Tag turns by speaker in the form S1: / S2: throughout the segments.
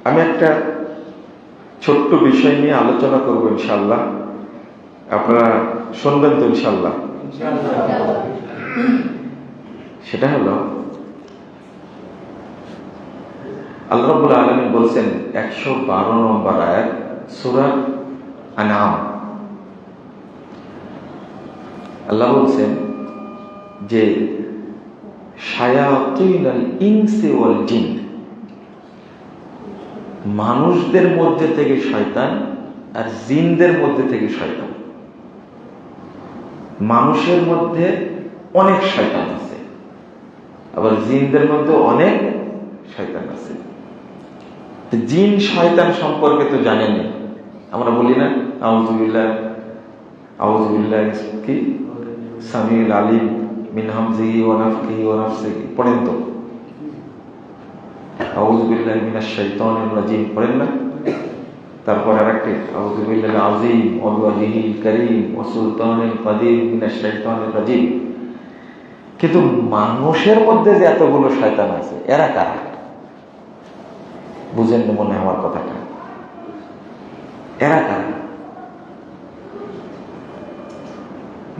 S1: আমি একটা ছোট্ট বিষয় নিয়ে আলোচনা করব ইনশাআল্লাহ। আপনারা শুনবেন তো ইনশাআল্লাহ? সেটা হলো, আল্লাহ রাব্বুল আলামিন বলছেন 112 নম্বর আয়াত সূরা আনআম। আল্লাহ বলছেন যে শায়াতিনুল ইনসি ওয়াল জিন, মানুষদের মধ্যে থেকে শয়তান আর জিনদের মধ্যে থেকে শয়তান। মানুষের মধ্যে অনেক শয়তান আছে, আবার জিনদের মধ্যে অনেক শয়তান আছে। জিন শয়তান সম্পর্কে তো জানেনি, আমরা বলি না আউযুবিল্লাহ আউযুবিল্লাহ কি সামিউল আলিম মিন হামজিহি ওয়া নাফখিহি ওয়া নাফসিহি পড়েন তো, আউযুবিল্লাহি মিনাশ শাইতানির রাজিম পড়েন না? তারপর আরেকটি আউযুবিল্লাহিল আযীম ওয়া ওয়াজহিল কারীম ওয়া সুলতানিল কাদির মিনাশ শাইতানির রাজিম। কিন্তু মানুষের মধ্যে যে এতগুলো শয়তান আছে, এরা কারা? বুঝেন না মনে আমার কথাটা? এরা কারা?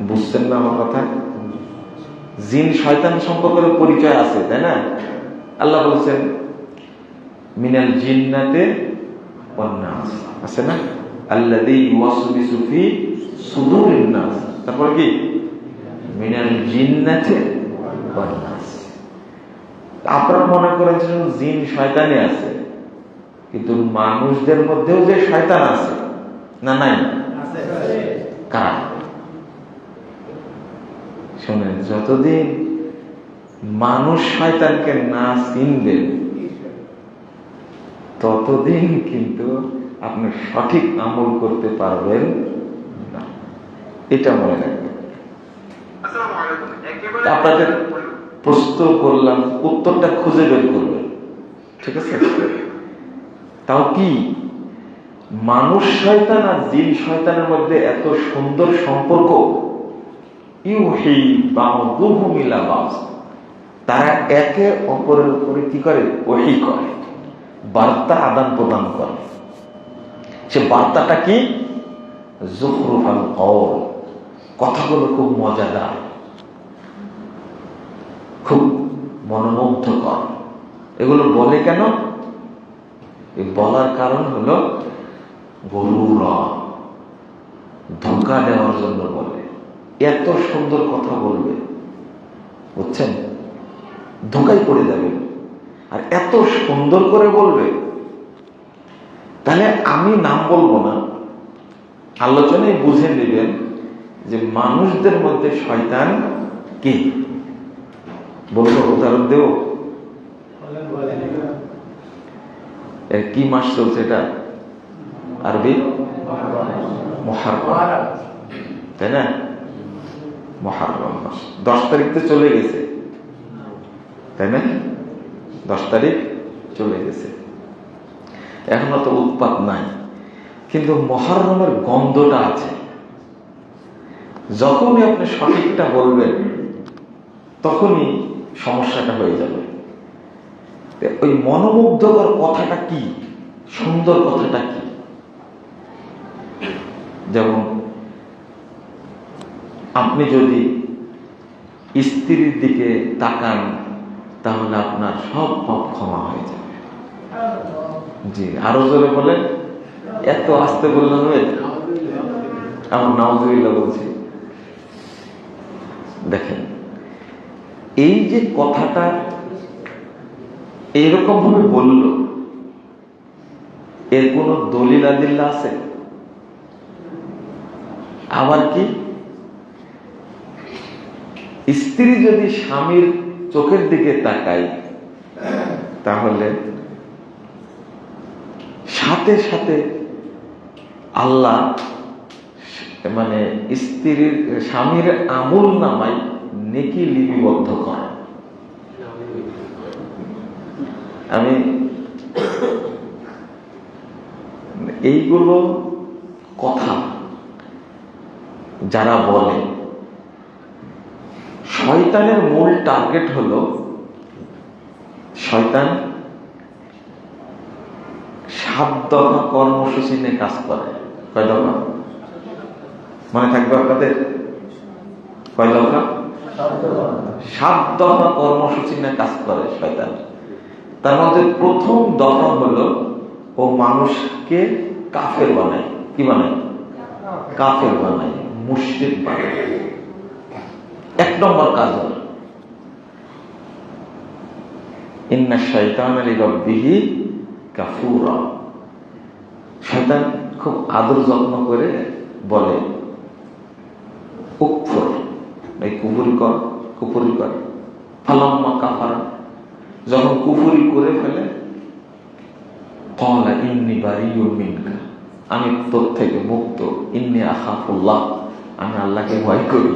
S1: বুঝছেন না আমার কথা? জিন শয়তান সম্পর্কে পরিচয় আছে, তাই না? আল্লাহ বলছেন মিনাল জিন্নাতে ওয়ান নাস, আছে না? আল্লাযী ইউওয়াসবিসু ফি সুদুরিন নাস। তারপর কি মিনাল জিন্নাতে ওয়ান নাস। আপনারা মনে করেন যে জিন শয়তানই আছে, কিন্তু মানুষদের মধ্যেও যে শয়তান আছে, না নাই? আছে। কারা? শোনেন, যতদিন মানুষ শয়তানকে না চিনবেন ততদিন কিন্তু আপনি সঠিক আমল করতে পারবেন না, এটা মনে রাখবেন। আপনাদের প্রশ্ন করলাম, উত্তরটা খুঁজে বের করবেন, ঠিক আছে? তাও কি মানুষ শয়তান আর জিন শয়তানের মধ্যে এত সুন্দর সম্পর্ক? ইউহি বা'দুহুম ইলা বা'দ, তারা একে অপরের উপরে কি করে? ওহী করে, বার্তা আদান প্রদান করে। সে বার্তাটা কি? যুখরুফাল কওল, কথাগুলো খুব মজাদার, খুব মনোমুগ্ধকর। এগুলো বলে কেন? এই বলার কারণ হলো গরুরা ধোঁকা দেওয়ার জন্য বলে। এত সুন্দর কথা বলবে, বুঝছেন? ধোঁকায় পড়ে যাবে, আর এত সুন্দর করে বলবে। তাহলে আমি নাম বলবো না, আলোচনায় বুঝে নেবেন যে মানুষদের মধ্যে শয়তান কি। বলবো, উদাহরণ দেব। এর কি মাস চলছে এটা? আরবি মুহররম, তাই না? মুহররম মাস 10 তারিখ তো চলে গেছে, তাই না? 10 তারিখ চলে গেছে, এখনো তো উৎপাত নাই, কিন্তু মুহররমের গন্ধটা আছে। যখনই আপনি সঠিকটা বলবেন তখনই সমস্যাটা হয়ে যাবে। ওই মনোমুগ্ধকর কথাটা কি, সুন্দর কথাটা কি? যেমন আপনি যদি স্ত্রীর দিকে তাকান তাহলে আপনার সব পাপ ক্ষমা হয়ে যাবে। জি, আরো জোরে বলেন। এত আস্তে বললে হবে? আমার নাউজুবিল্লাহ বলছি। দেখেন, এই যে কথাটা এইরকম ভাবে বলল, এর কোন দলিল আদিল্লা আছে? আবার কি, স্ত্রী যদি স্বামীর চোখের দিকে তাকায় তাহলে সাথে সাথে আল্লাহ মানে স্বামীর আমল নামায় নেকি লিপিবদ্ধ করে। আমি এইগুলো কথা যারা বলে, শয়তানের মূল টার্গেট হলো শয়তান 7 দফা কর্মসূচি নিয়ে কাজ করে। কয় দফা মনে থাকবে আপনাদের? কয় দফা? 7 দফা কর্মসূচি নিয়ে কাজ করে শয়তান। তার মধ্যে প্রথম দফা হলো ও মানুষকে কাফের বানায়। কি বানায়? কাফের বানায়, মুশরিক বানায়। 1 নম্বর কাজ হলো ইন্না শাইতানা লিরাব্বিহি কাফুরা। শয়তান খুব আদর যত্ন করে বলে কুফর, এই কুফরি কর। ফালাম্মা কাফারা, যখন কুফরি করে ফেলে, ক্বালা ইন্নী বারিউম মিনকা, আমি তোর থেকে মুক্ত, ইন্নী আখাফুল্লাহ, আমি আল্লাহকে ভয় করি।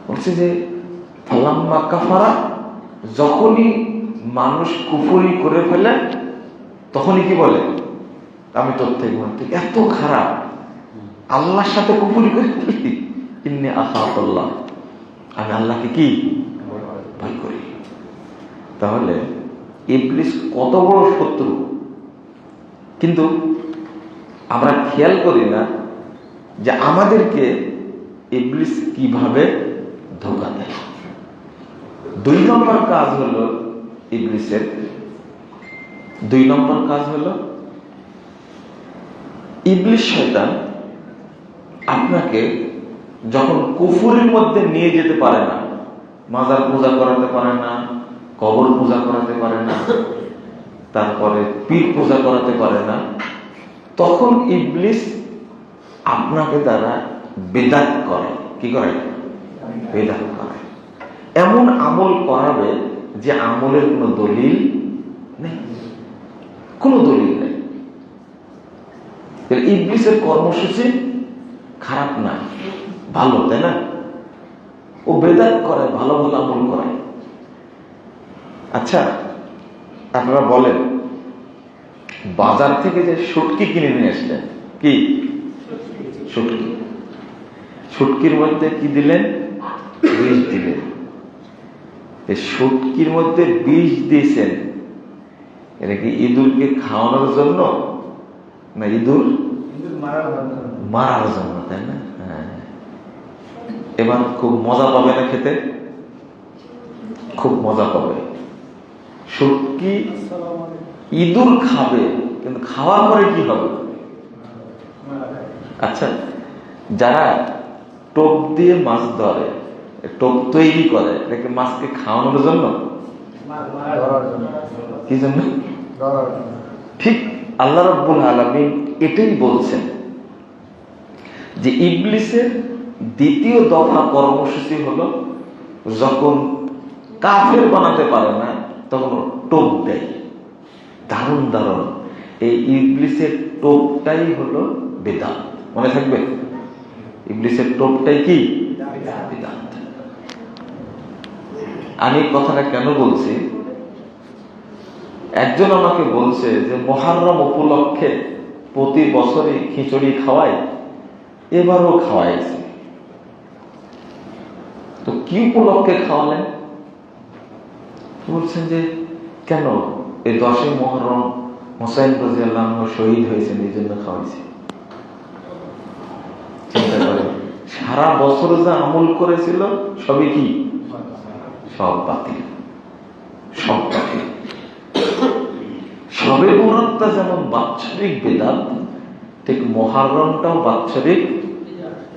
S1: বলছে যে ফালাম্মা কাফারা, যখনই মানুষ কুফরি করে ফেলে তখনই কি বলে? আমি তোর থেকে মুক্ত। এত খারাপ, আল্লাহর সাথে কুফরি করে ফেলি, ইন্নী আখাফুল্লাহ, আমি আল্লাহকে কি ভয় করি। তাহলে ইবলিস কত বড় শত্রু, কিন্তু আমরা খেয়াল করি না যে আমাদেরকে ইবলিস কিভাবে ধোঁকা দেয়। 2 নম্বর কাজ হলো ইবলিসের, 2 নম্বর কাজ হলো ইবলিস শয়তান আপনাকে যখন কুফরের মধ্যে নিয়ে যেতে পারে না, মাজার পূজা করাতে পারে না, কবর পূজা করাতে পারে না, তারপরে পীর পূজা করাতে পারে না, তখন ইবলিস আপনাকে দ্বারা বিদআত করে। কি করে? বিদআত করে। এমন আমল করাবে যে আমলের কোনো দলিল নেই, কোনো দলিল নেই। ইবলিসের কর্মসূচি খারাপ না, ভালো, তাই না? ও বিদআত করে, ভালো ভালো আমল করায়। আচ্ছা, আপনারা বলেন, বাজার থেকে যে শুটকি কিনে নিয়ে আসলেন, কি শুটকি, শুটকির মধ্যে কি দিলেন? বিষ দিলেন। শুটকির মধ্যে বিষ দিয়েছেন, এটা কি ইঁদুরকে খাওয়ানোর জন্য না ইঁদুর মারার জন্য, তাই না? হ্যাঁ, এবার খুব মজা পাবে না খেতে? খুব মজা পাবে। শুটকি ইঁদুর খাবে, কিন্তু খাওয়ার পরে কি হবে? আচ্ছা, যারা টোপ দিয়ে মাছ ধরে, টোপ তৈরি করে, এটাকে মাছকে খাওয়ানোর জন্য, কি জন্য? ঠিক আল্লাহ রাব্বুল আলামিন এটাই বলছেন যে ইবলিসের 2য় দফা কর্মসূচি হলো যখন কাফের বানাতে পারে না তখন টোপ দেয়। দারুণ দারুণ, এই ইবলিসের টোপটাই হলো বিদআত। মনে থাকবে, ইবলিসের টোপটাই কি? বিদআত। আমি কথাটা কেন বলছি? একজন আমাকে বলছে যে মুহররম উপলক্ষে প্রতি বছরই খিচুড়ি খাওয়ায়, এবারও খাওয়াইছে। তো কি উপলক্ষে খাওয়ালেন? বলছেন যে কেন এই 10ই মুহররম হুসাইন রাদিয়াল্লাহু আনহু শহীদ হয়েছেন, এই জন্য খাওয়াইছে। চিন্তা করেন, সারা বছর যা আমল করেছিল সবই কি? সব বাতিল, সব বাতিল। শবে বরাতটা যেমন বাৎসরিক বিদআত, ঠিক মুহররমটাও বাৎসরিক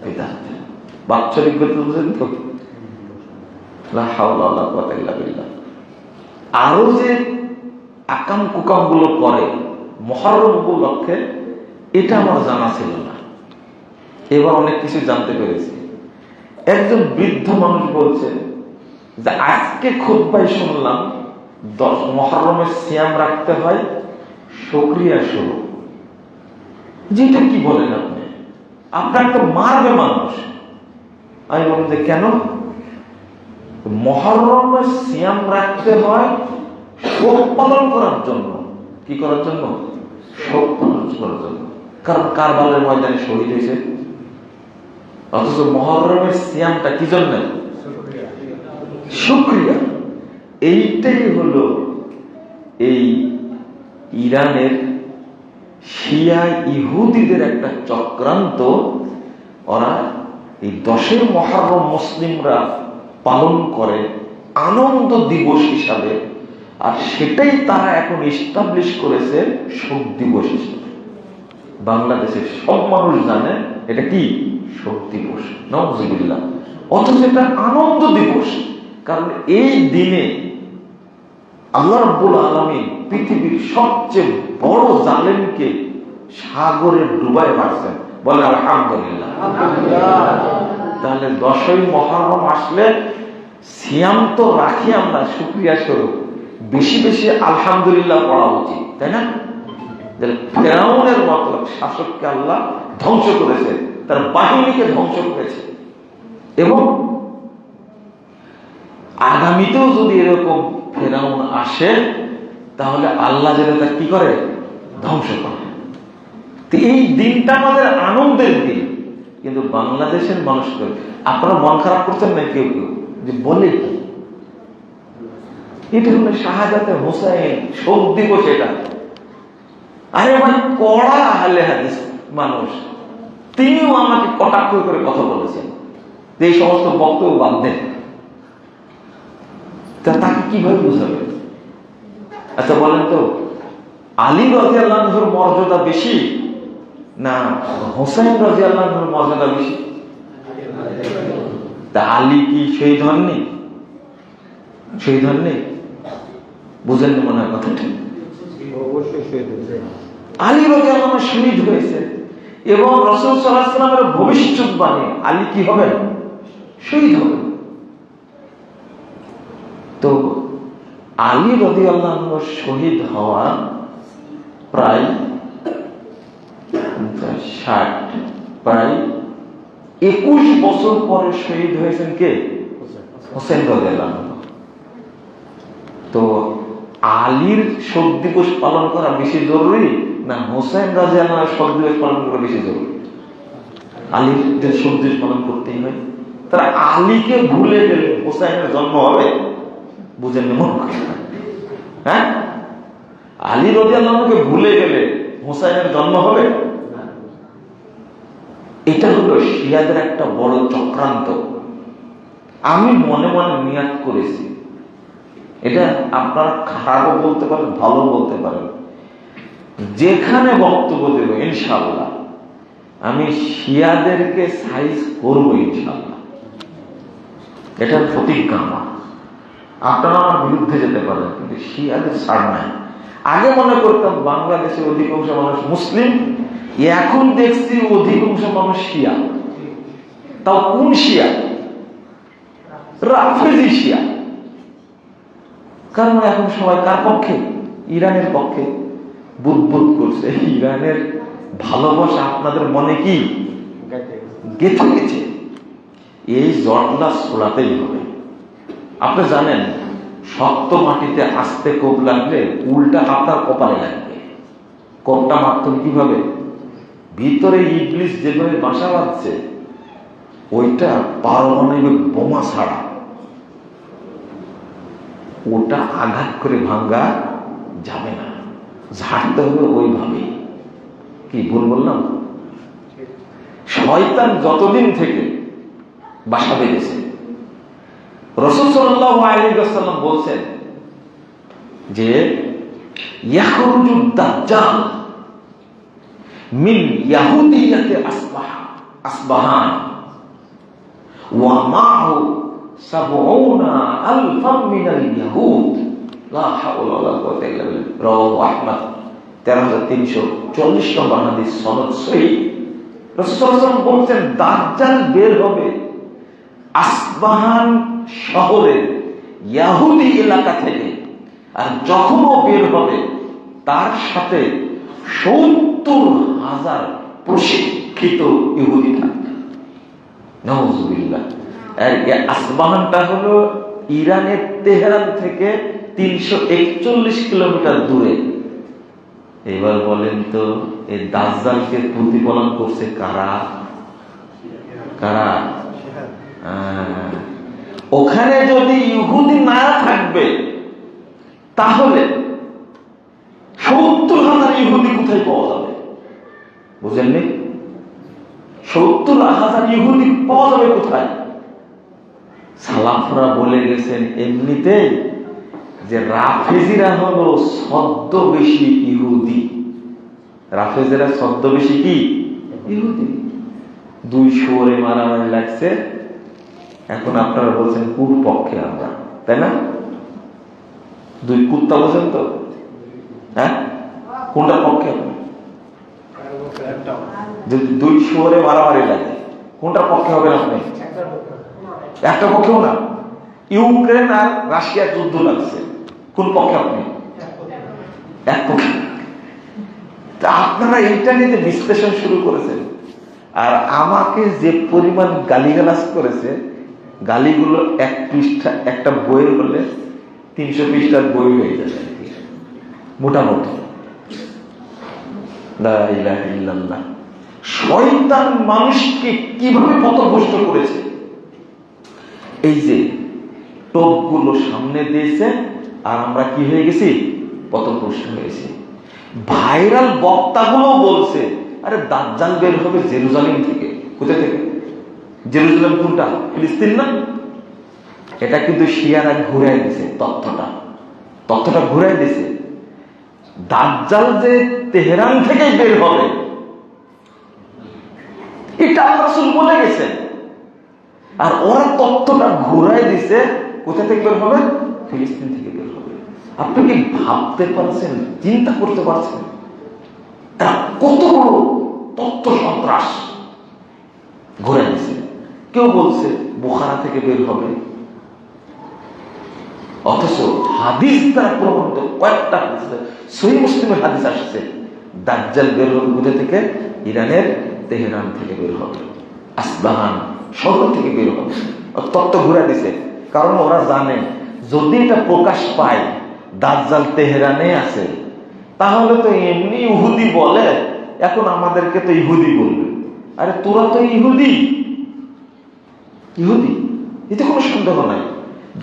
S1: বিদআত। বাৎসরিক বিদআত বুঝেন তো? লা হাওলা ওয়ালা কুওয়াতা ইল্লা বিল্লাহ। আরো যে আকাম কুকাম গুলো করে মুহররম উপলক্ষে, এটা আমার জানা ছিল না, এবার অনেক কিছু জানতে পেরেছি। একজন বৃদ্ধ মানুষ বলছে যে আজকে খুতবায় শুনলাম 10 মুহররমের সিয়াম রাখতে হয় শুকরিয়া স্বরূপ। যেটা কি বলেন আপনি? আপনার তো মারবে মানুষ। আমি বললাম যে কেন? মুহররমের সিয়াম রাখতে হয় শোক পালন করার জন্য। কি করার জন্য? শোক পালন করার জন্য। কারণ কারবালার ময়দানে শহীদ হয়েছে। অথচ মুহররমের সিয়ামটা কি জন্য? শুকরিয়া। এইটাই হলো এই ইরানের শিয়া ইহুদিদের একটা চক্রান্ত। ওরা এই 10 মুহররম মুসলিমরা পালন করে আনন্দ দিবস হিসাবে, আর সেটাই তারা এখন এস্টাবলিশ করেছে শোক দিবস হিসাবে। বাংলাদেশের সব মানুষ জানে এটা কি শোক দিবস, নাউজুবিল্লাহ, অথচ এটা আনন্দ দিবস। কারণ এই দিনে আল্লাহ রাব্বুল আলামিন পৃথিবীর সবচেয়ে বড় জালেমকে সাগরে ডুবায় মারছেন। বলে আলহামদুলিল্লাহ। তাহলে 10ই মুহররম আসলে সিয়াম তো রাখি আমরা শুকরিয়া স্বরূপ, বেশি বেশি আলহামদুলিল্লাহ পড়া উচিত, তাই না? ফেরাউনের মতো শাসককে আল্লাহ ধ্বংস করেছে, তার বাহিনীকে ধ্বংস করেছে, এবং আগামীতেও যদি এরকম ফেরাউন আসে তাহলে আল্লাহ যেন তা কি করে, ধ্বংস করে। এই দিনটা আমাদের আনন্দের দিন, কিন্তু বাংলাদেশের মানুষকে আপনারা মন খারাপ করছেন না কেউ কেউ, যে বলে কি এটা হলো শাহাদাতে হোসাইন শোক দিবস এটা। আরে ভাই কড়া আহলে হাদিস মানুষ, তিনিও আমাকে কটাক্ষ করে কথা বলেছেন যে এই সমস্ত বক্তব্য বাদ দেন। তাকে কিভাবে বুঝাবে? আচ্ছা বলেন তো, আলী রাদিয়াল্লাহু আনহুর মর্যাদা বেশি না হোসেন রাদিয়াল্লাহু আনহুর মর্যাদা বেশি? তা আলী কি শহীদ হননি? শহীদ হননি? বুঝেন মনে হয় কথা ঠিক? আলী রাদিয়াল্লাহু আনহু শহীদ হয়েছে, এবং রাসূল সাল্লাল্লাহু আলাইহি ওয়াসাল্লামের ভবিষ্যৎবাণী আলী কি হবে, শহীদ হবে। তো আলী রাদিয়াল্লাহু আনহু শহীদ হওয়া প্রায় 21 বছর পরে শহীদ হয়েছেন কে? হোসেন রাদিয়াল্লাহু আনহু। তো আলীর শোক দিবস পালন করা বেশি জরুরি না হোসেন রাদিয়াল্লাহু আনহুর শোক দিবস পালন করা বেশি জরুরি? আলীর যে শোক দিবস পালন করতেই হয়। তারা আলীকে ভুলে গেলে হোসেনের জন্ম হবে? বুঝেন মন? হ্যাঁ, আলী রাদিয়াল্লাহু আনহুকে ভুলে গেলে হোসেনের জন্ম হবে? এটা হলো শিয়াদের একটা বড় চক্রান্ত। আমি মনে মনে নিয়াত করেছি, এটা আপনারা খারাপও বলতে পারেন, ভালো বলতে পারেন, যেখানে বক্তব্য দেব ইনশাআল্লাহ আমি শিয়াদেরকে সাইজ করবো ইনশাআল্লাহ। এটার প্রতিজ্ঞা আমার। আপনারা আমার বিরুদ্ধে যেতে পারেন, কিন্তু শিয়াদের ছাড় নাই। আগে মনে করতাম বাংলাদেশের অধিকাংশ মানুষ মুসলিম, এখন দেখছি অধিকাংশ মানুষ শিয়া। তাও কোন শিয়া? রাফেজি শিয়া। কারণ এখন সবাই কার পক্ষে? ইরানের পক্ষে। বুদবুদ করছে। ইরানের ভালোবাসা আপনাদের মনে কি গেঁথে গেছে? এই জটলা ছোড়াতেই হবে। আপনি জানেন শক্ত মাটিতে আস্তে কোপ লাগলে উল্টা আপনার কপালে লাগবে। কোপটা মারতেন কিভাবে? ভিতরে ইবলিস যেভাবে বাসা বাঁধছে ওইটা পারমাণবিক বোমা ছাড়া ওটা আঘাত করে ভাঙ্গা যাবে না, ঝাড়তে হবে ওইভাবে। কি ভুল বললাম? শয়তান যতদিন থেকে বাসা বেঁধেছে, রাসূল সাল্লাল্লাহু আলাইহি ওয়াসাল্লাম বলছেন যে ইয়াখরুজুদ দাজ্জাল মিন ইয়াহুদিয়াতি আসবাহান ওয়া মা'হু 70,000 মিনাল ইয়াহুদ লা হাওলা ওয়ালা কুওয়াতা ইল্লা বিল্লাহ। রাওয়াহু আহমদ 13,340 নম্বর হাদিস, সনদ সহিহ। রাসূল সাল্লাল্লাহু আলাইহি ওয়াসাল্লাম বলছেন দাজ্জাল বের হবে আসবাহান শহরের ইহুদি এলাকা থেকে, আর যখন ও বের হবে তার সাথে 70,000 প্রশিক্ষিত ইহুদি থাকবে। নাউজুবিল্লাহ। আর এই আসবাহানটা হলো ইরানের তেহরান থেকে 341 কিলোমিটার দূরে। এবার বলেন তো এই দাজ্জালকে প্রতিপালন করছে কারা? কারা? ওখানে যদি ইহুদি না থাকবে তাহলে 70,000 ইহুদি কোথায় পাওয়া যাবে? বুঝেননি? 70,000 ইহুদি পাওয়া যাবে কোথায়? সালাফরা বলে গেছেন এমনিতেই যে রাফেজিরা হলো ছদ্মবেশী ইহুদি। রাফেজিরা ছদ্মবেশী কি? ইহুদি। 2 শুয়োরে মারামারি লাগছে, এখন আপনারা বলছেন কোন পক্ষে আমরা, তাই না? 2 কুত্তা বলছেন তো, হ্যাঁ? কোনটার পক্ষে আপনি? যদি 2 শুয়োরে মারামারি লাগে কোনটার পক্ষে হবেন আপনি? একটা পক্ষেও না। ইউক্রেন আর রাশিয়ার যুদ্ধ লাগছে, কোন পক্ষে আপনি? এক পক্ষে। আপনারা ইন্টারনেটে বিশ্লেষণ শুরু করেছেন, আর আমাকে যে পরিমাণ গালিগালাজ করেছে, গালিগুলো 1 পৃষ্ঠা, একটা বইয়ের বললে 300 পৃষ্ঠার বই হয়ে যাবে মোটামুটি। লা ইলাহা ইল্লাল্লাহ। শয়তান মানুষকে কিভাবে পথভ্রষ্ট করেছে! এই যে টোপগুলো সামনে দিয়েছে, আর আমরা কি হয়ে গেছি? পথভ্রষ্ট হয়েছি। ভাইরাল বক্তাগুলো বলছে আরে দাজ্জাল বের হবে জেরুজালেম থেকে। কোথা থেকে? জেরুজালেম কোনটা? ফিলিস্তিন না? এটা কিন্তু শিয়ারা ঘুরাই দিছে, তথ্যটা ঘুরাই দিছে। দাজ্জাল যে তেহরান থেকে বের হবে এটা আল্লাহ রাসূল বলে গেছেন, আর ওরা তথ্যটা ঘুরাই দিছে কোথা থেকে বের হবে? ফিলিস্তিন থেকে বের হবে। আপনি কি ভাবতে পারছেন, চিন্তা করতে পারছেন কত বড় তথ্য সন্ত্রাস ঘুরাই দিছে? কেউ বলছে বুখারা থেকে বের হবে, অথচ হাদিস দ্বারা প্রমাণিত কয়েকটা সহিহ মুসলিমের হাদিস আসছে দাজ্জাল বের হবে কোথা থেকে? ইরানের তেহরান থেকে বের হবে, আসবাহান শহর থেকে বের হবে। তত্ত্ব ঘুরে দিছে, কারণ ওরা জানে যদি এটা প্রকাশ পায় দাজ্জাল তেহরানে আছে, তাহলে তো এমনি ইহুদি বলে, এখন আমাদেরকে তো ইহুদি বলবে। আরে তোরা তো ইহুদি, এতে কোনো সন্দেহ নাই।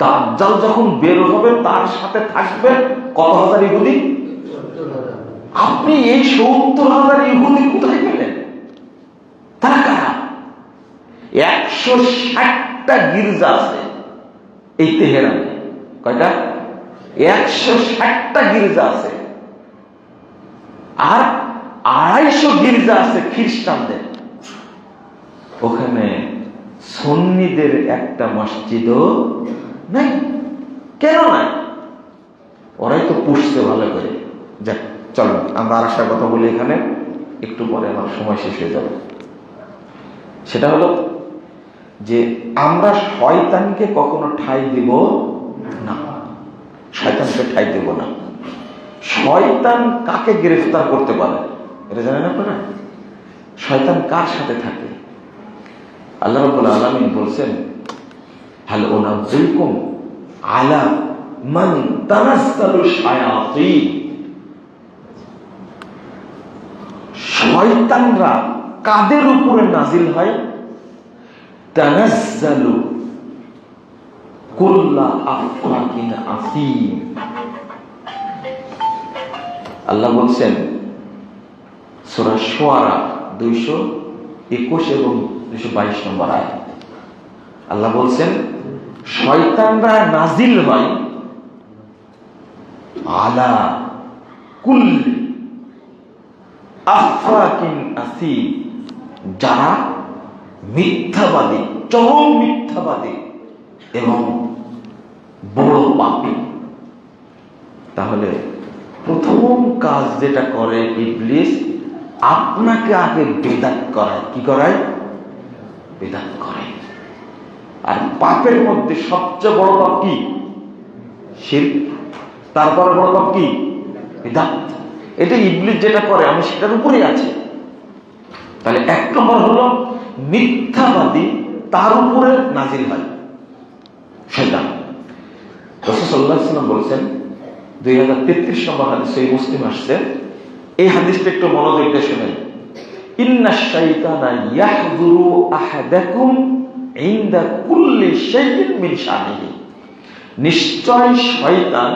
S1: দাজ্জাল যখন বের হবে তার সাথে থাকবে কত হাজার ইহুদি? আপনি এই 70,000 ইহুদি কোথায় পেলেন? তারা কারা? 160টা গির্জা আছে এই তেহরানে। কয়টা? 160টা গির্জা আছে, আর 250 গির্জা আছে খ্রিস্টানদের। ওখানে সুন্নিদের একটা মসজিদও নাই। কেন নাই? ওরাই তো পুষছে ভালো করে। যাক, চলো আমরা আর একটা কথা বলি এখানে, একটু পরে আমার সময় শেষ হয়ে যাবে। সেটা হলো যে আমরা শয়তানকে কখনো ঠাঁই দিব না, শয়তানকে ঠাঁই দেব না। শয়তান কাকে গ্রেফতার করতে পারে এটা জানেন আপনারা? শয়তান কার সাথে থাকে? আল্লাহ রাব্বুল আলামিন বলছেন হাল উনাব্বিউকুম আলা মান তানাজ্জালু শায়াতিন। শয়তানরা কাদের উপরে নাজিল হয়? তানাজ্জালু কুল্লা আফাকিন আসীম। আল্লাহ বলছেন সূরা শুআরা 221 এবং 222 নম্বর আয়াত। আল্লাহ বলছেন শয়তানরা নাজিল হয় আলা কুল্লি আফাকিন আসীম, যারা মিথ্যাবাদী, চরম মিথ্যাবাদী এবং বড় পাপী। তাহলে প্রথম কাজ যেটা করে ইবলিস, আপনাকে আগে বেদাত করায়। কি করায়? বেদাত করায়। আর পাপের মধ্যে সবচেয়ে বড় পাপ কি? শিরক। তারপরে বড় পাপ কি? বেদাত। এটা ইবলিস যেটা করে আমি সেটার উপরেই আছি। তাহলে 1 নম্বর হলো মিথ্যাবাদী, তার উপরে নাজিল হয় শয়তান। রাসূল সাল্লাল্লাহু আলাইহি ওয়াসাল্লাম বলেছেন 2033 নম্বর হাদিস সহিহ মুসলিম আসছে, এই হাদিসটা একটু মনোযোগ দিয়ে শুনেন। ইন্নাশ শাইতানা ইয়াহযুরু আহাদাকুম ইনদা কুল্লি শাইইন মিন শানিহি। নিশ্চয় শয়তান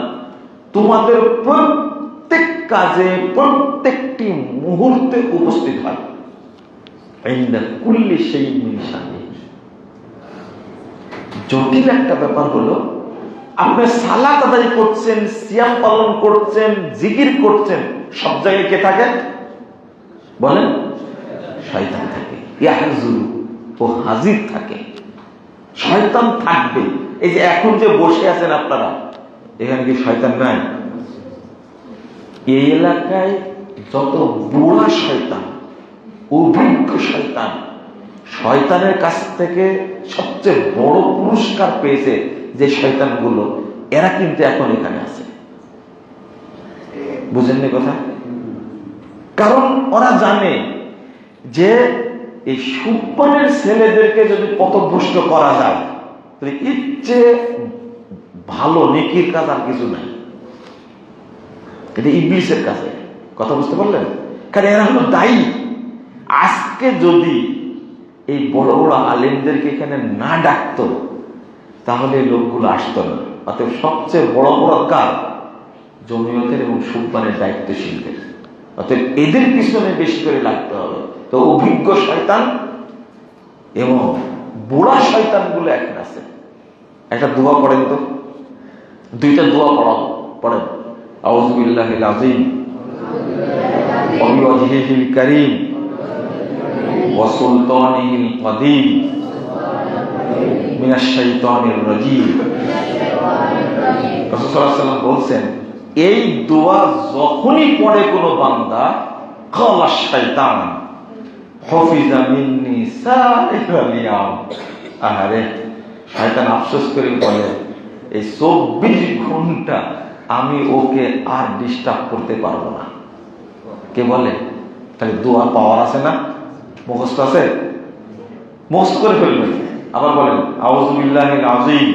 S1: তোমাদের প্রত্যেকটা কাজে প্রত্যেকটি মুহূর্তে উপস্থিত হয়। কুল্লি সেই মিশানি। জটিল একটা ব্যাপার হলো, আপনি সালাত আদায় করছেন, সিয়াম পালন করছেন, জিকির করছেন, সব জায়গায় কে থাকে বলেন? শয়তান থাকে। ইয়াহজুরু, ও হাজির থাকে। শয়তান থাকবে। এই যে এখন যে বসে আছেন আপনারা, এখানে কি শয়তান নাই? এই এলাকায় যত বুড়া শয়তান, অভিজ্ঞ শয়তান, শয়তানের কাছ থেকে সবচেয়ে বড় পুরস্কার পেয়েছে যে শয়তানগুলো, এরা কিন্তু এখন এখানে আছে। বুঝেননি কথা? কারণ ওরা জানে যে এই সুপানের ছেলেদেরকে যদি পথভ্রষ্ট করা যায়, তাহলে ইচ্ছে ভালো নেকির কাজ আর কিছু নাই। এটা ইবলিসের কাছে। কথা বুঝতে পারলেন? কারণ এরা হলো দায়ী। আজকে যদি এই বড় বড় আলেমদেরকে এখানে না ডাকতো, তাহলে এই লোকগুলো আসতো না। অতএব সবচেয়ে বড় বড় কাজ জমিয়তের এবং সুপানের দায়িত্বশীলদের। অতএব এদের পিছনে বেশি করে লাগতে হবে। তো অভিজ্ঞ শয়তান এবং বুড়া শয়তান গুলো এখন আছে। একটা দোয়া পড়েন তো, দুইটা দোয়া পড়েন। আউযু বিল্লাহিল আযীম ওয়া বিওয়াজহিল কারীম ওয়া সুলতানিল কাদীম মিনাশ শাইতানির রাজীম। রাসূল সাল্লাল্লাহু আলাইহি ওয়াসাল্লাম বলেন, এই দোয়া যখনই পড়ে কোনো বান্দা, কালা শাইতান হাফিজা মিন্নি সাইরাল ইয়াম। আহারে, শয়তান আফসোস করে বলে, এই 24 ঘন্টা আমি ওকে আর ডিস্টার্ব করতে পারবো না। কে বলে? তাহলে দোয়া পাওয়ার আছে না? মুখস্থ আছে? মুখস্থ করে ফেলবেন। আবার বলেন, আউযু বিল্লাহিল আযীম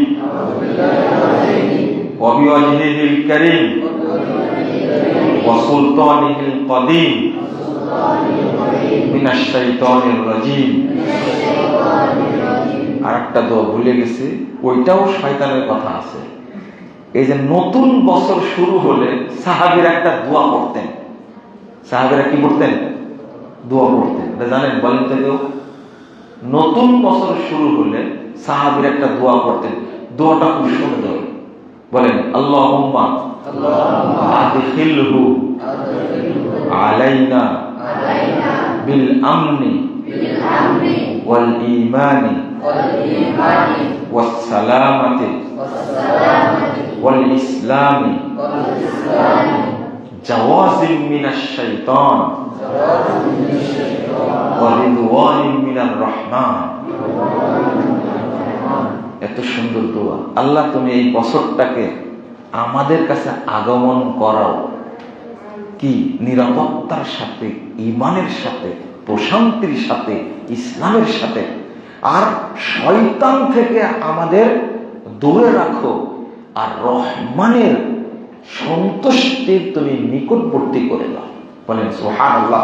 S1: ওয়া বিওয়াজহিল কারীম ওয়া সুলতানিল কাদীম মিনাশ শাইতানির রাজীম। আর একটা দোয়া ভুলে গেছি, ওইটাও শয়তানের কথা আছে। এই যে নতুন বছর শুরু হলে সাহাবীরা একটা দোয়া পড়তেন। সাহাবীরা কি পড়তেন? দোয়া পড়তেন। এটা জানেন? বলেন তো কেউ। নতুন বছর শুরু হলে সাহাবীরা একটা দোয়া পড়তেন। দোয়াটা খুব সুন্দর। বলেন, আল্লাহুম্মা আদখিলহু আলাইনা বিল আমনি ওয়াল ঈমানি ওয়াস সালামাতি ওয়াল ইসলামি জাওয়াজিম মিনাশ শাইতান ওয়া রিদওয়ানিম মিনার রহমান। এত সুন্দর দোয়া। আল্লাহ, তুমি এই বছরটাকে আমাদের কাছে আগমন করাও কি নিরাপত্তার সাথে, ঈমানের সাথে, প্রশান্তির সাথে, ইসলামের সাথে। আর শয়তান থেকে আমাদের দূরে রাখো, আর রহমানের সন্তুষ্টির তুমি নিকটবর্তী করে দাও। বলেন সুবহানাল্লাহ।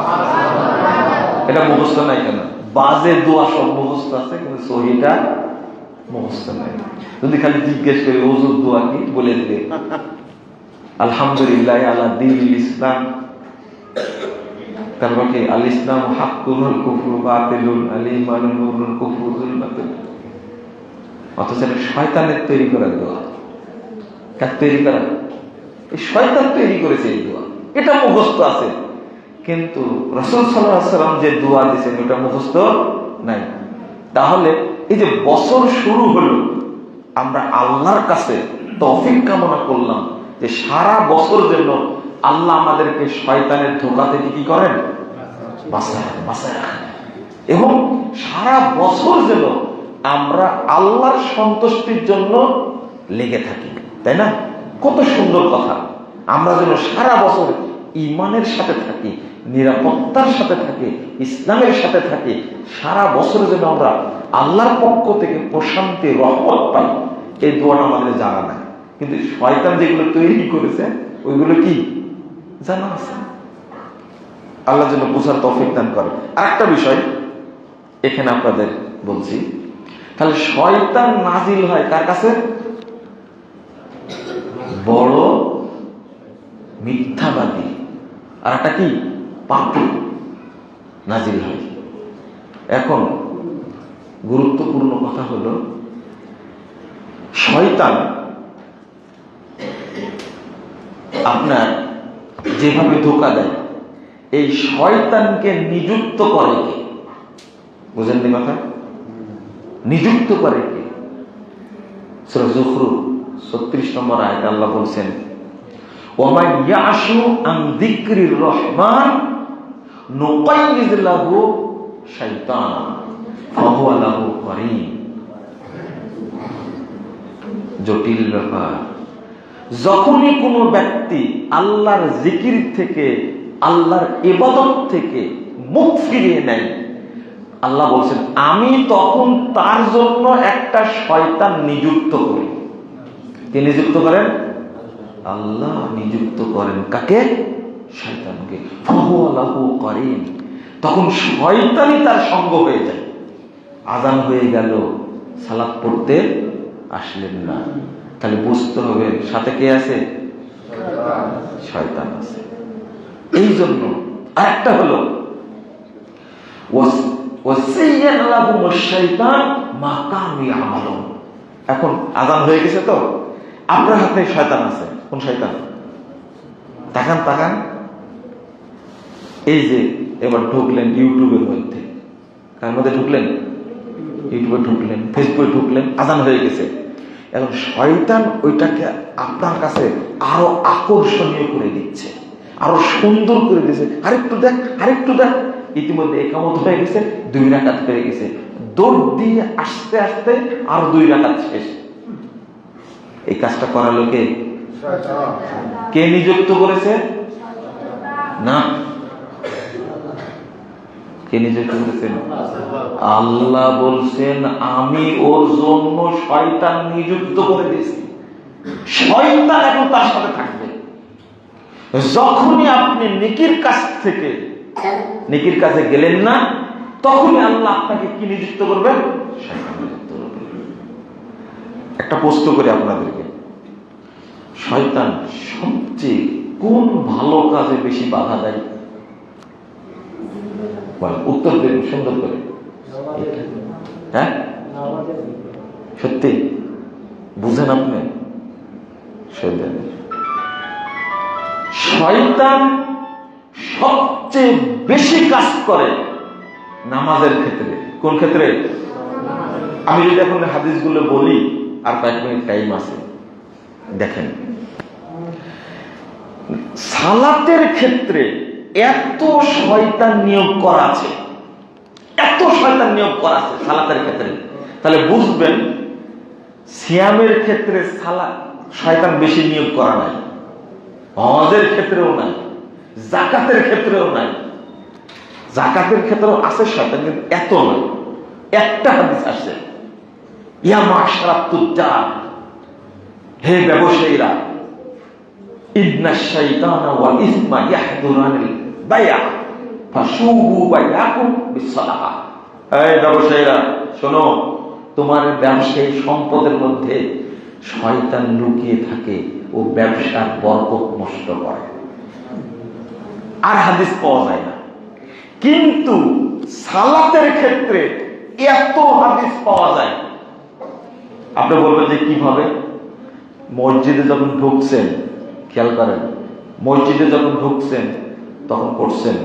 S1: এটা মুখস্থ নাই কেন? বাজে দোয়া সব মুখস্থ আছে, কিন্তু সহিটা মুখস্থ নাই। যদি খালি জিজ্ঞেস করি ওযুর দোয়া কি, বলে দিবে আলহামদুলিল্লাহ আলা দীনিল ইসলাম, তারপর কি আল ইসলাম হাক্কুন ওয়াল কুফরু বাতিলুন, আল ঈমানু নূরুন কুফরু যুলমাতুন। অথচ শয়তানের তৈরি করা দোয়া। কার তৈরি করা? এই শয়তান তৈরি করেছে এই দোয়া। এটা মুখস্থ আছে, কিন্তু রাসূল সাল্লাল্লাহু আলাইহি ওয়াসাল্লাম যে দোয়া দিয়েছেন ওটা মুখস্থ নাই। তাহলে এই যে বছর শুরু হলো, আমরা আল্লাহর কাছে তৌফিক কামনা করলাম যে সারা বছর যেন আল্লাহ আমাদেরকে শয়তানের ধোঁকা থেকে কি করেন? বাঁচায় রাখেন। এবং সারা বছর যেন আমরা আল্লাহর সন্তুষ্টির জন্য লেগে থাকি। তাই না? কত সুন্দর কথা। আমরা যেন সারা বছর ঈমানের সাথে থাকি, নিরাপত্তার সাথে থাকি, ইসলামের সাথে থাকি। সারা বছর যেন আমরা আল্লাহর পক্ষ থেকে প্রশান্তি, রহমত পাই। এই দোয়াটা আমাদের জানা নাই, কিন্তু শয়তান যেগুলো তৈরি করেছে ওইগুলো কি জানা আছে। আল্লাহ যেন বোঝার তৌফিক দান করে। আর একটা বিষয় এখানে আপনাদের বলছি, তাহলে শয়তান নাজিল হয় কার কাছে? বড় মিথ্যাবাদী, আর একটা কি পাপড়ি নাজিল হয়। এখন গুরুত্বপূর্ণ কথা হলো, শয়তান আপনার যেভাবে ধোঁকা দেয়, এই শয়তানকে নিযুক্ত করে কে? বুঝেন নি কথা? নিযুক্ত করে কে? সূরা যুখরুফ 36 নম্বর আয়াতে আল্লাহ বলছেন, ওয়া ইয়াশু আন যিকরির রহমান নুকাইয়িজ লাহু শাইতান ফাহুয়া লাহু করিন। জটিল ব্যাপার। যখনই কোনো ব্যক্তি আল্লাহর জিকির থেকে, আল্লাহর ইবাদত থেকে মুখ ফিরিয়ে নেয়, আল্লাহ বলছেন আমি তখন তার জন্য একটা শয়তান নিযুক্ত করি। কে নিযুক্ত করেন? আল্লাহ নিযুক্ত করেন। কাকে? শয়তানকে। ফাহুয়া লাহু করিন। তখন শয়তানই তার সঙ্গ হয়ে যায়। আযান হয়ে গেল, সালাত পড়তে আসলেন না, তাহলে বুঝতে হবে সাথে কে আছে? শয়তান আছে। এই জন্য আরেকটা হলো ওয়াসাইয়ান লাহুমুশ শাইতান মা কানু ইয়ামালুন। এখন আযান হয়ে গেছে তো, আপনার হাতে শয়তান আছে। কোন শয়তান? তাকান তাকান। এই যে এবার ঢুকলেন ইউটিউবের মধ্যে, কার মধ্যে ঢুকলেন? ইউটিউবে ঢুকলেন, ফেসবুকে ঢুকলেন, আযান হয়ে গেছে। এখন শয়তান ওইটাকে আপনার কাছে আরো আকর্ষণীয় করে দিচ্ছে, আরো সুন্দর করে দিচ্ছে। আরেকটু দেখ, আরেকটু দেখ। ইতিমধ্যে একামত হয়ে গেছে, 2 রাকাত হয়ে গেছে, দৌড় দিয়ে আস্তে আস্তে আর 2 রাকাত শেষ। এই কাজটা করালো কে? কে নিযুক্ত করেছে? না, কে নিযুক্ত করেছেন? আল্লাহ বলছেন আমি ওর জন্য শয়তান নিযুক্ত করে দিয়েছি। শয়তান এখন তার সাথে থাকবে। যখনই আপনি নেকির কাজ থেকে নেকির কাজে গেলেন না, তখনই আল্লাহ আপনাকে কি নিযুক্ত করবেন? শয়তান নিযুক্ত করবেন। একটা প্রশ্ন করি আপনাদেরকে, শয়তান সবচেয়ে কোন ভালো কাজে বেশি বাধা দেয়? উত্তর দেন সুন্দর করে। হ্যাঁ, সত্যি বুঝেন আপনি? শয়তান সবচেয়ে বেশি কাজ করে নামাজের ক্ষেত্রে। কোন ক্ষেত্রে? আমি যদি এখন হাদিসগুলো বলি, আর কয়েক মিনিট টাইম আছে, দেখেন সালাতের ক্ষেত্রে এত শয়তান নিয়োগ করা আছে, এত শয়তান নিয়োগ করা আছে সালাতের ক্ষেত্রে। তাহলে বুঝবেন সিয়ামের ক্ষেত্রে শয়তান বেশি নিয়োগ করা নাই, হজের ক্ষেত্রেও নাই, যাকাতের ক্ষেত্রেও নাই। যাকাতের ক্ষেত্রেও আছে শয়তান, কিন্তু এত নয়। একটা হাদিস আছে, ইয়া মাশরাত তুজার, হে ব্যবসায়ীরা, ইন্না শাইতানা ওয়াল ইসমা ইয়াহদুরানিল বাইআ ফাশুবু বাইআকুম বিসসালাহ। এই ব্যবসায়ীরা শোনো, তোমার ব্যবসায়ী সম্পদের মধ্যে শয়তান লুকিয়ে থাকে, ও ব্যবসার বরকত নষ্ট করে। আর হাদিস পাওয়া যায় না, কিন্তু সালাতের ক্ষেত্রে এত হাদিস পাওয়া যায়। আপনি বলবেন যে কিভাবে? মসজিদে যখন ঢুকছেন, খেয়াল করেন, মসজিদে যখন ঢুকছেন তখন পড়ছেন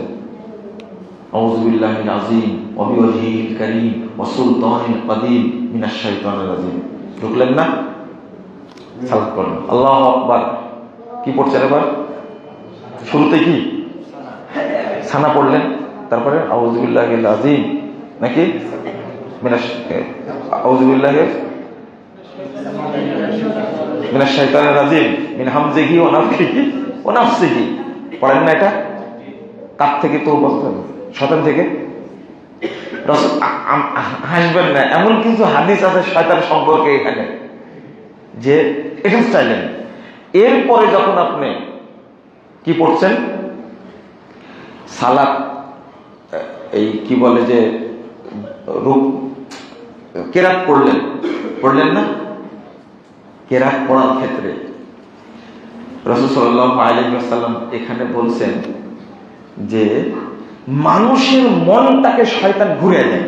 S1: আউযু বিল্লাহিল আযীম ওয়া বিওয়াজহিল কারীম ওয়া সুলতানিল কাদীম মিনাশ শাইতানির রাজীম। ঢুকলেন না? সালাত পড়লেন, আল্লাহু আকবার। কি পড়ছেন এবার? শুরুতে কি সানা পড়লেন, তারপরে আউযু বিল্লাহিল আযীম নাকি মিনাশ আউযু বিল্লাহি মিনাশ শাইতানির রাজীম মিন হামজিহি ওয়া নাফখিহি ওয়া নাফসিহি। পড়েন না এটা? কার থেকে তওবা করবেন? শয়তান থেকে। হাসবেন না, এমন কিছু হাদিস আছে শয়তান সম্পর্কে এখানে যে এটা চাইলেন। এরপরে যখন আপনি কি পড়ছেন, সালাত, এই কি বলে যে কেরাত পড়লেন, পড়লেন না? কেরাত পড়ার ক্ষেত্রে রাসূল সাল্লাল্লাহু আলাইহি ওয়াসাল্লাম এখানে বলছেন যে মানুষের মনটাকে শয়তান ঘুরে দেয়,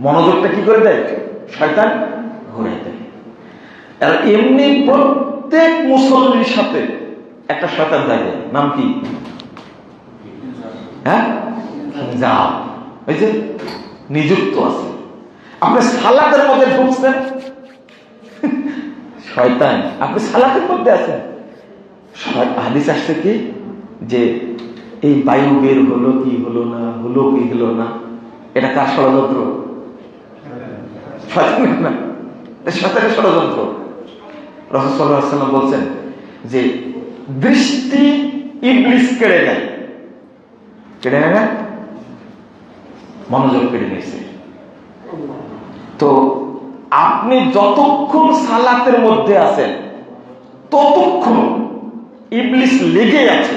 S1: মনোযোগটা কি করে দেয়? শয়তান ঘুরে দেয়। আর এমনি প্রত্যেক মুসল্লির সাথে একটা শয়তান থাকে, নাম কি? হ্যাঁ, যা ওই যে নিযুক্ত আছে। আপনি সালাতের মধ্যে ঢুকছেন, শয়তান আপনি সালাতের মধ্যে আছেন, হাদিস আসছে কি যে এই বায়ু বের হলো কি হলো না, হলো কি হলো না, এটা কার ষড়যন্ত্র? শয়তানের না, শয়তানের ষড়যন্ত্র। রাসূল সাল্লাল্লাহু আলাইহি ওয়াসাল্লাম বলছেন যে দৃষ্টি ইবলিস কেড়ে নেয়, কেড়ে নেয় না, মনোযোগ কেড়ে নিয়েছে। তো আপনি যতক্ষণ সালাতের মধ্যে আছেন ততক্ষণ ইবলিস লেগে আছে,